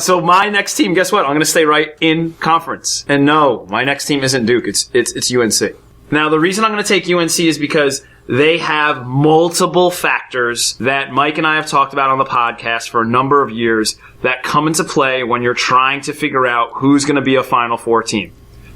So my next team, guess what? I'm going to stay right in conference. And no, my next team isn't Duke. It's UNC. Now, the reason I'm going to take UNC is because they have multiple factors that Mike and I have talked about on the podcast for a number of years that come into play when you're trying to figure out who's going to be a Final Four team.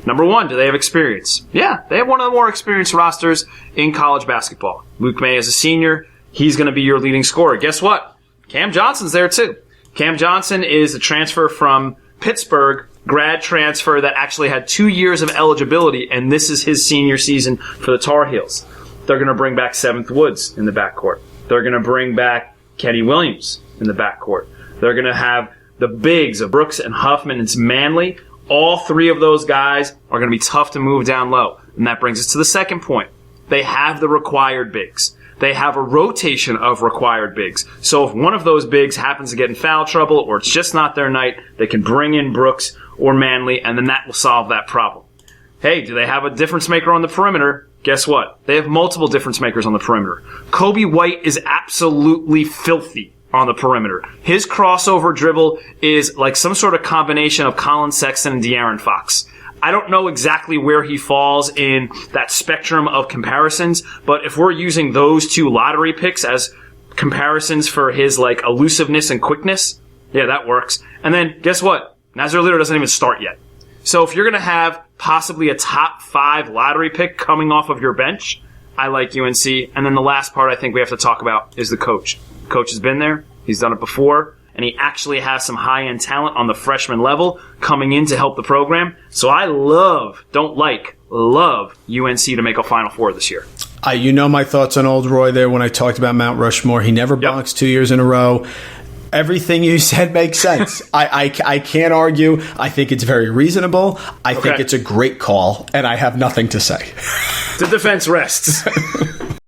Number one, do they have experience? Yeah, they have one of the more experienced rosters in college basketball. Luke May is a senior. He's going to be your leading scorer. Guess what? Cam Johnson's there too. Cam Johnson is a transfer from Pittsburgh, grad transfer that actually had 2 years of eligibility, and this is his senior season for the Tar Heels. They're going to bring back Seventh Woods in the backcourt. They're going to bring back Kenny Williams in the backcourt. They're going to have the bigs of Brooks and Huffman and Manley. All three of those guys are going to be tough to move down low. And that brings us to the second point. They have the required bigs. They have a rotation of required bigs. So if one of those bigs happens to get in foul trouble or it's just not their night, they can bring in Brooks or Manley, and then that will solve that problem. Hey, do they have a difference maker on the perimeter? Guess what? They have multiple difference makers on the perimeter. Kobe White is absolutely filthy on the perimeter. His crossover dribble is like some sort of combination of Colin Sexton and De'Aaron Fox. I don't know exactly where he falls in that spectrum of comparisons, but if we're using those two lottery picks as comparisons for his like elusiveness and quickness, yeah, that works. And then guess what? Nazir Little doesn't even start yet. So if you're going to have possibly a top 5 lottery pick coming off of your bench, I like UNC. And then the last part I think we have to talk about is the coach. The coach has been there. He's done it before. And he actually has some high-end talent on the freshman level coming in to help the program. So I love UNC to make a Final Four this year. You know my thoughts on Old Roy there when I talked about Mount Rushmore. He never bunks 2 years in a row. Everything you said makes sense. I can't argue. I think it's very reasonable. I think it's a great call, and I have nothing to say. The defense rests.